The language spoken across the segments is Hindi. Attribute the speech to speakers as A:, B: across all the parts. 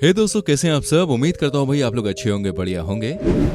A: हे दोस्तों, कैसे हैं आप सब। उम्मीद करता हूँ भाई आप लोग अच्छे होंगे, बढ़िया होंगे।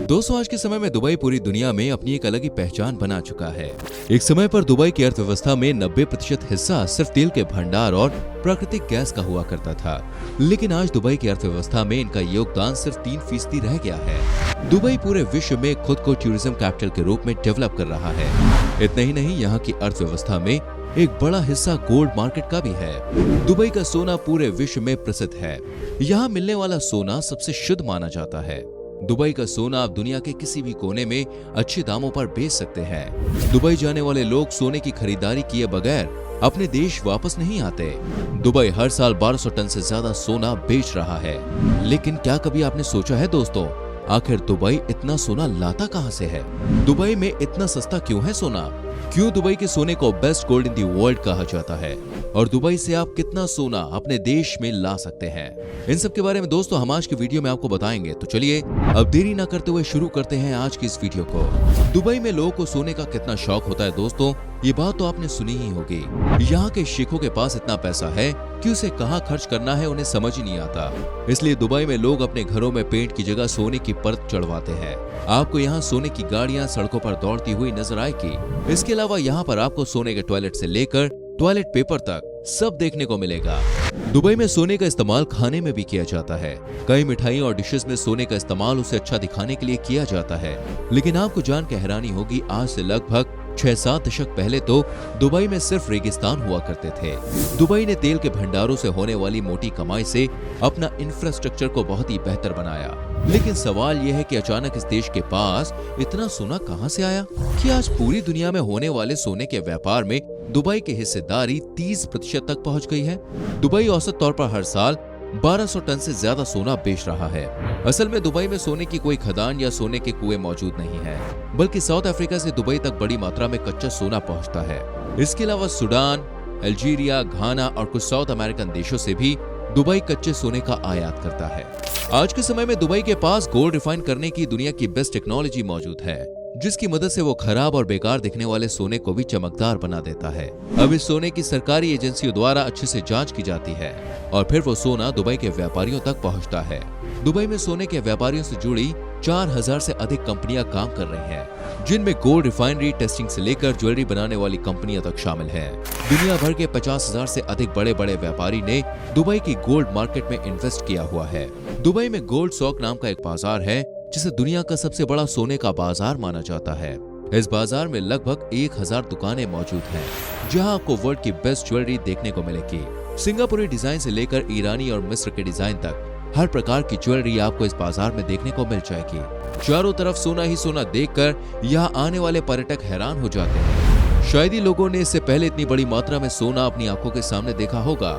A: दोस्तों, आज के समय में दुबई पूरी दुनिया में अपनी एक अलग ही पहचान बना चुका है। एक समय पर दुबई की अर्थव्यवस्था में 90% हिस्सा सिर्फ तेल के भंडार और प्राकृतिक गैस का हुआ करता था, लेकिन आज दुबई की अर्थव्यवस्था में इनका योगदान सिर्फ 3% रह गया है। दुबई पूरे विश्व में खुद को टूरिज्म कैपिटल के रूप में डेवलप कर रहा है। इतना ही नहीं, यहाँ की अर्थव्यवस्था में एक बड़ा हिस्सा गोल्ड मार्केट का भी है। दुबई का सोना पूरे विश्व में प्रसिद्ध है। यहाँ मिलने वाला सोना सबसे शुद्ध माना जाता है। दुबई का सोना आप दुनिया के किसी भी कोने में अच्छे दामों पर बेच सकते हैं। दुबई जाने वाले लोग सोने की खरीदारी किए बगैर अपने देश वापस नहीं आते। दुबई हर साल 1200 टन से ज्यादा सोना बेच रहा है। लेकिन क्या कभी आपने सोचा है दोस्तों, आखिर दुबई इतना सोना लाता कहां से है? दुबई में इतना सस्ता क्यों है सोना? क्यों दुबई के सोने को best gold in the world कहा जाता है? और दुबई से आप कितना सोना अपने देश में ला सकते हैं? इन सब के बारे में दोस्तों हम आज की वीडियो में आपको बताएंगे। तो चलिए अब देरी ना करते हुए शुरू करते हैं आज की इस वीडियो को। दुबई में लोगों को सोने का कितना शौक होता है दोस्तों, ये बात तो आपने सुनी ही होगी। यहाँ के शेखों के पास इतना पैसा है कि उसे कहाँ खर्च करना है उन्हें समझ ही नहीं आता। इसलिए दुबई में लोग अपने घरों में पेंट की जगह सोने की परत चढ़वाते हैं। आपको यहाँ सोने की गाड़ियाँ सड़कों पर दौड़ती हुई नजर आएगी। इसके अलावा यहाँ पर आपको सोने के टॉयलेट से लेकर टॉयलेट पेपर तक सब देखने को मिलेगा। दुबई में सोने का इस्तेमाल खाने में भी किया जाता है। कई मिठाइयों और डिशेस में सोने का इस्तेमाल उसे अच्छा दिखाने के लिए किया जाता है। लेकिन आपको जान के हैरानी होगी, आज से लगभग 6-7 दशक पहले तो दुबई में सिर्फ रेगिस्तान हुआ करते थे। दुबई ने तेल के भंडारों से होने वाली मोटी कमाई से अपना इंफ्रास्ट्रक्चर को बहुत ही बेहतर बनाया। लेकिन सवाल यह है कि अचानक इस देश के पास इतना सोना कहां से आया कि आज पूरी दुनिया में होने वाले सोने के व्यापार में दुबई की हिस्सेदारी 30% तक पहुंच गई है। दुबई औसत तौर पर हर साल 1200 टन से ज्यादा सोना बेच रहा है। असल में दुबई में सोने की कोई खदान या सोने के कुएं मौजूद नहीं है, बल्कि साउथ अफ्रीका से दुबई तक बड़ी मात्रा में कच्चा सोना पहुंचता है। इसके अलावा सूडान, अल्जीरिया, घाना और कुछ साउथ अमेरिकन देशों से भी दुबई कच्चे सोने का आयात करता है। आज के समय में दुबई के पास गोल्ड रिफाइन करने की दुनिया की बेस्ट टेक्नोलॉजी मौजूद है, जिसकी मदद से वो खराब और बेकार दिखने वाले सोने को भी चमकदार बना देता है। अब इस सोने की सरकारी एजेंसियों द्वारा अच्छे से जांच की जाती है और फिर वो सोना दुबई के व्यापारियों तक पहुंचता है। दुबई में सोने के व्यापारियों से जुड़ी 4000 से अधिक कंपनियां काम कर रही हैं, जिनमें गोल्ड रिफाइनरी, टेस्टिंग से लेकर ज्वेलरी बनाने वाली कंपनियां तक शामिल हैं। दुनिया भर के 50,000 से अधिक बड़े बड़े व्यापारी ने दुबई की गोल्ड मार्केट में इन्वेस्ट किया हुआ है। दुबई में गोल्ड सॉक नाम का एक बाजार है, जिसे दुनिया का सबसे बड़ा सोने का बाजार माना जाता है। इस बाजार में लगभग 1000 दुकानें मौजूद हैं, जहां आपको वर्ल्ड की बेस्ट ज्वेलरी देखने को मिलेगी। सिंगापुरी डिजाइन से लेकर ईरानी और मिस्र के डिजाइन तक हर प्रकार की ज्वेलरी आपको इस बाजार में देखने को मिल जाएगी। चारों तरफ सोना ही सोना देखकर यहाँ आने वाले पर्यटक हैरान हो जाते हैं। शायद ही लोगों ने इससे पहले इतनी बड़ी मात्रा में सोना अपनी आंखों के सामने देखा होगा,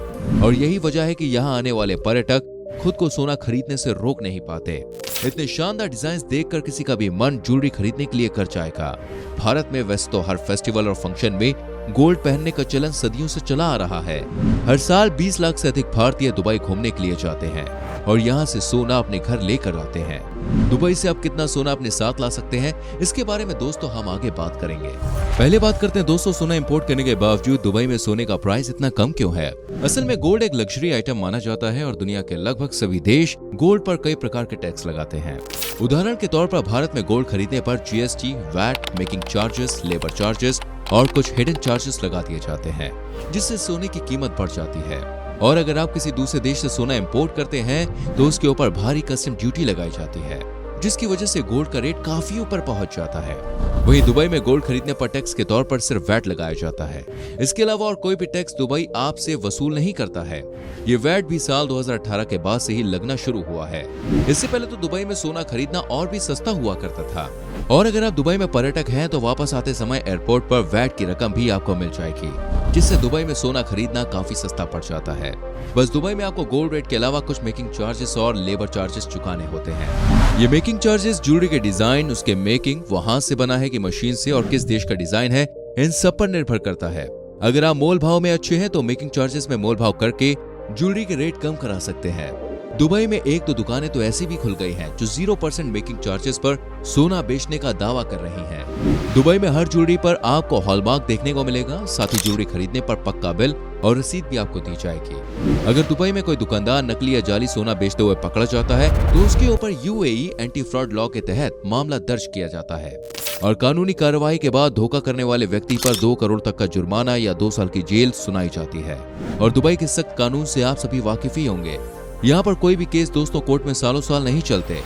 A: और यही वजह है कि यहाँ आने वाले पर्यटक खुद को सोना खरीदने से रोक नहीं पाते। इतने शानदार डिजाइन देखकर किसी का भी मन ज्वेलरी खरीदने के लिए कर जाएगा। भारत में वैसे तो हर फेस्टिवल और फंक्शन में गोल्ड पहनने का चलन सदियों से चला आ रहा है। हर साल 20 लाख से अधिक भारतीय दुबई घूमने के लिए जाते हैं और यहाँ से सोना अपने घर लेकर आते हैं। दुबई से आप कितना सोना अपने साथ ला सकते हैं, इसके बारे में दोस्तों हम आगे बात करेंगे। पहले बात करते हैं दोस्तों, सोना इंपोर्ट करने के बावजूद दुबई में सोने का प्राइस इतना कम क्यों है? असल में गोल्ड एक लग्जरी आइटम माना जाता है और दुनिया के लगभग सभी देश गोल्ड पर कई प्रकार के टैक्स लगाते हैं। उदाहरण के तौर पर भारत में गोल्ड खरीदने पर GST, VAT, making charges, labour charges और कुछ हिडन चार्जेस लगा दिए जाते हैं, जिससे सोने की कीमत बढ़ जाती है। और अगर आप किसी दूसरे देश से सोना इंपोर्ट करते हैं तो उसके ऊपर भारी कस्टम ड्यूटी लगाई जाती है, जिसकी वजह से गोल्ड का रेट काफी ऊपर पहुंच जाता है। वहीं दुबई में गोल्ड खरीदने पर टैक्स के तौर पर सिर्फ वैट लगाया जाता है। इसके अलावा और कोई भी टैक्स दुबई आपसे वसूल नहीं करता है। ये वैट भी साल 2018 के बाद से ही लगना शुरू हुआ है। इससे पहले तो दुबई में सोना खरीदना और भी सस्ता हुआ करता था। और अगर आप दुबई में पर्यटक हैं तो वापस आते समय एयरपोर्ट पर वैट की रकम भी आपको मिल जाएगी, जिससे दुबई में सोना खरीदना काफी सस्ता पड़ जाता है। बस दुबई में आपको गोल्ड रेट के अलावा कुछ मेकिंग चार्जेस और लेबर चार्जेस चुकाने होते हैं। ये मेकिंग चार्जेस ज्वेलरी के डिजाइन, उसके मेकिंग, वो हाथ से बना है कि मशीन से, और किस देश का डिजाइन है, इन सब पर निर्भर करता है। अगर आप मोल भाव में अच्छे हैं तो मेकिंग चार्जेस में मोल भाव करके ज्वेलरी के रेट कम करा सकते हैं। दुबई में एक दो दुकानें तो ऐसी भी खुल गई हैं जो 0% मेकिंग चार्जेस पर सोना बेचने का दावा कर रही हैं। दुबई में हर ज्वेलरी पर आपको हॉलमार्क देखने को मिलेगा, साथ ही ज्वेलरी खरीदने पर पक्का बिल और रसीद भी आपको दी जाएगी। अगर दुबई में कोई दुकानदार नकली या जाली सोना बेचते हुए पकड़ा जाता है तो उसके ऊपर यूएई एंटी फ्रॉड लॉ के तहत मामला दर्ज किया जाता है और कानूनी कार्रवाई के बाद धोखा करने वाले व्यक्ति पर 2 करोड़ तक का जुर्माना या 2 साल की जेल सुनाई जाती है। और दुबई के सख्त कानून से आप सभी वाकिफ ही होंगे। यहाँ पर कोई भी केस दोस्तों कोर्ट में सालों साल नहीं चलते,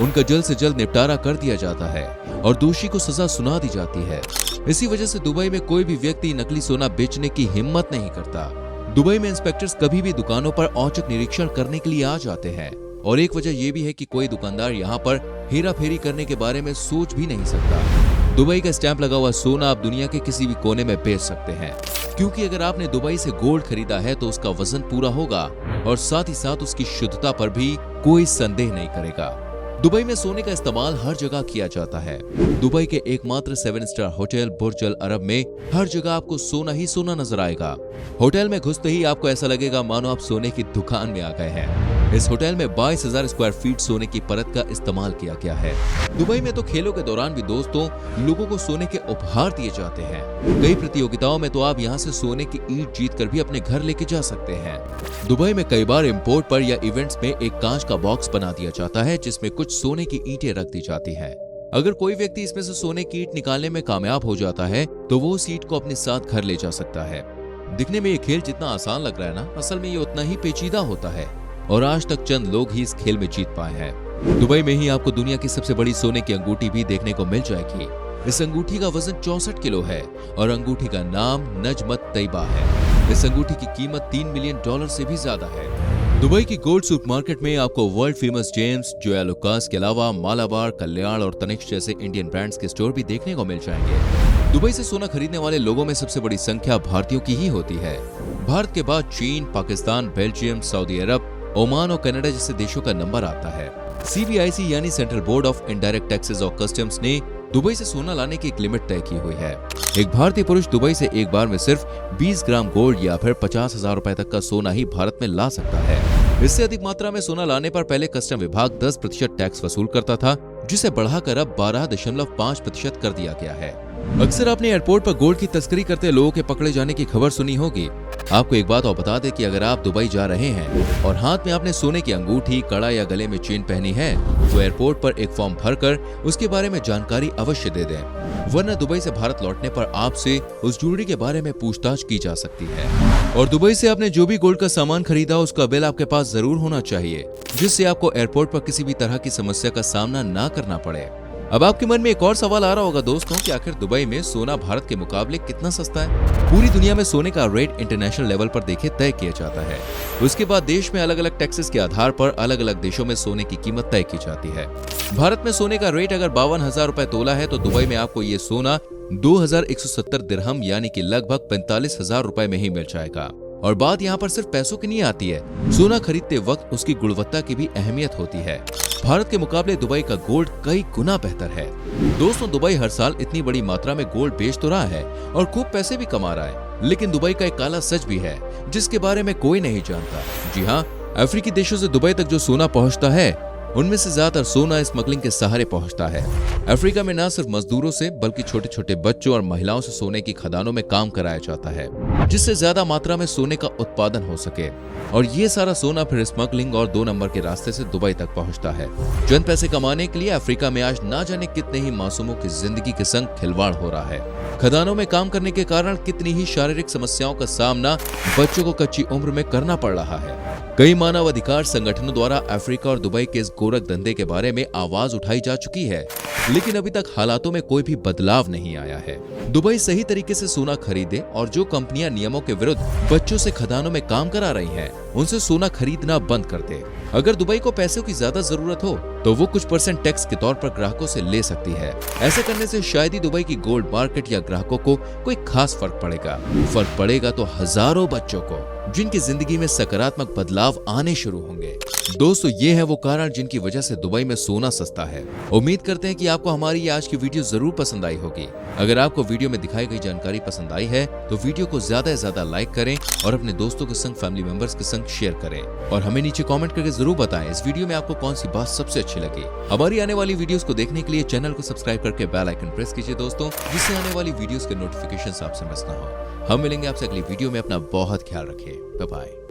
A: उनका जल्द से जल्द निपटारा कर दिया जाता है और दोषी को सजा सुना दी जाती है। इसी वजह से दुबई में कोई भी व्यक्ति नकली सोना बेचने की हिम्मत नहीं करता। दुबई में इंस्पेक्टर्स कभी भी दुकानों पर औचक निरीक्षण करने के लिए आ जाते हैं और एक वजह यह भी है कि कोई दुकानदार यहाँ पर हेरा फेरी करने के बारे में सोच भी नहीं सकता। दुबई का स्टैंप लगा हुआ सोना आप दुनिया के किसी भी कोने में बेच सकते हैं, क्योंकि अगर आपने दुबई से गोल्ड खरीदा है तो उसका वजन पूरा होगा और साथ ही साथ उसकी शुद्धता पर भी कोई संदेह नहीं करेगा। दुबई में सोने का इस्तेमाल हर जगह किया जाता है। दुबई के एकमात्र 7 स्टार होटल बुर्ज अल अरब में हर जगह आपको सोना ही सोना नजर आएगा। होटल में घुसते ही आपको ऐसा लगेगा मानो आप सोने की दुकान में आ गए हैं। इस होटल में 22,000 स्क्वायर फीट सोने की परत का इस्तेमाल किया गया है। दुबई में तो खेलों के दौरान भी दोस्तों लोगों को सोने के उपहार दिए जाते हैं। कई प्रतियोगिताओं में तो आप यहाँ से सोने की ईंट जीत कर भी अपने घर लेके जा सकते हैं। दुबई में कई बार इम्पोर्ट पर या इवेंट्स में एक कांच का बॉक्स बना दिया जाता है जिसमें कुछ सोने की ईंटें रख दी जाती हैं। अगर कोई व्यक्ति इसमें से सोने की ईंट निकालने में कामयाब हो जाता है तो वो उस ईंट को अपने साथ घर ले जा सकता है। दिखने में ये खेल जितना आसान लग रहा है ना, असल में ये उतना ही पेचीदा होता है और आज तक चंद लोग ही इस खेल में जीत पाए हैं। दुबई में ही आपको दुनिया की सबसे बड़ी सोने की अंगूठी भी देखने को मिल जाएगी। इस अंगूठी का वजन 64 किलो है और अंगूठी का नाम नजमत तैयबा है। इस अंगूठी की कीमत $3 मिलियन से भी ज्यादा है। दुबई की गोल्ड सुक मार्केट में आपको world famous James, Zoya Lucas के अलावा मालाबार, कल्याण और तनिष्क जैसे इंडियन ब्रांड्स के स्टोर भी देखने को मिल जाएंगे। दुबई से सोना खरीदने वाले लोगों में सबसे बड़ी संख्या भारतीयों की ही होती है। भारत के बाद चीन, पाकिस्तान, बेल्जियम, सऊदी अरब, ओमान और कनाडा जैसे देशों का नंबर आता है। CBIC यानी central board of indirect taxes और कस्टम्स ने दुबई से सोना लाने की एक लिमिट तय की हुई है। एक भारतीय पुरुष दुबई से एक बार में सिर्फ 20 ग्राम गोल्ड या फिर 50,000 रुपए तक का सोना ही भारत में ला सकता है। इससे अधिक मात्रा में सोना लाने पर पहले कस्टम विभाग 10% टैक्स वसूल करता था, जिसे बढ़ाकर अब 12.5% कर दिया गया है। अक्सर आपने एयरपोर्ट पर गोल्ड की तस्करी करते लोगों के पकड़े जाने की खबर सुनी होगी। आपको एक बात और बता दें कि अगर आप दुबई जा रहे हैं और हाथ में आपने सोने की अंगूठी, कड़ा या गले में चेन पहनी है तो एयरपोर्ट पर एक फॉर्म भरकर उसके बारे में जानकारी अवश्य दे दें, वरना दुबई से भारत लौटने पर आपसे उस ज्वेलरी के बारे में पूछताछ की जा सकती है। और दुबई से आपने जो भी गोल्ड का सामान खरीदा उसका बिल आपके पास जरूर होना चाहिए, जिससे आपको एयरपोर्ट पर किसी भी तरह की समस्या का सामना ना करना पड़े। अब आपके मन में एक और सवाल आ रहा होगा दोस्तों कि आखिर दुबई में सोना भारत के मुकाबले कितना सस्ता है। पूरी दुनिया में सोने का रेट इंटरनेशनल लेवल पर देखे तय किया जाता है। उसके बाद देश में अलग अलग टैक्सेस के आधार पर अलग अलग देशों में सोने की कीमत तय की जाती है। भारत में सोने का रेट अगर 52,000 रुपए तोला है तो दुबई में आपको ये सोना 2,170 दिरहम यानी कि लगभग 45,000 रुपए में ही मिल जाएगा। और बात यहाँ पर सिर्फ पैसों की नहीं आती है, सोना खरीदते वक्त उसकी गुणवत्ता की भी अहमियत होती है। भारत के मुकाबले दुबई का गोल्ड कई गुना बेहतर है। दोस्तों दुबई हर साल इतनी बड़ी मात्रा में गोल्ड बेच तो रहा है और खूब पैसे भी कमा रहा है, लेकिन दुबई का एक काला सच भी है जिसके बारे में कोई नहीं जानता। जी हाँ, अफ्रीकी देशों से दुबई तक जो सोना पहुँचता है उनमें से ज्यादातर सोना स्मगलिंग के सहारे पहुंचता है। अफ्रीका में न सिर्फ मजदूरों से बल्कि छोटे छोटे बच्चों और महिलाओं से सोने की खदानों में काम कराया जाता है, जिससे ज्यादा मात्रा में सोने का उत्पादन हो सके। और ये सारा सोना फिर स्मगलिंग और 2 नंबर के रास्ते से दुबई तक पहुंचता है। चंद पैसे कमाने के लिए अफ्रीका में आज ना जाने कितने ही मासूमों की जिंदगी के संग खिलवाड़ हो रहा है। खदानों में काम करने के कारण कितनी ही शारीरिक समस्याओं का सामना बच्चों को कच्ची उम्र में करना पड़ रहा है। कई मानवाधिकार संगठनों द्वारा अफ्रीका और दुबई के इस गोरख धंधे के बारे में आवाज उठाई जा चुकी है, लेकिन अभी तक हालातों में कोई भी बदलाव नहीं आया है। दुबई सही तरीके से सोना खरीदे और जो कंपनियां नियमों के विरुद्ध बच्चों से खदानों में काम करा रही हैं, उनसे सोना खरीदना बंद कर दे। अगर दुबई को पैसों की ज्यादा जरूरत हो तो वो कुछ % टैक्स के तौर पर ग्राहकों से ले सकती है। ऐसा करने से शायद ही दुबई की गोल्ड मार्केट या ग्राहकों को कोई खास फर्क पड़ेगा तो हजारों बच्चों को। जिनकी जिंदगी में सकारात्मक बदलाव आने शुरू होंगे। दोस्तों, ये है वो कारण जिनकी वजह से दुबई में सोना सस्ता है। उम्मीद करते हैं कि आपको हमारी ये आज की वीडियो जरूर पसंद आई होगी। अगर आपको वीडियो में दिखाई गई जानकारी पसंद आई है तो वीडियो को ज्यादा से ज्यादा लाइक करें और अपने दोस्तों के संग, फैमिली मेंबर्स के संग शेयर करें और हमें नीचे कमेंट करके जरूर बताएं इस वीडियो में आपको कौन सी बात सबसे अच्छी लगी। हमारी आने वाली वीडियोस को देखने के लिए चैनल को सब्सक्राइब करके बेल आइकन प्रेस कीजिए दोस्तों, जिससे आने वाली वीडियोस के नोटिफिकेशन आपसे मिस ना हो। हम मिलेंगे आपसे अगली वीडियो में। अपना बहुत ख्याल रखिए। Bye bye.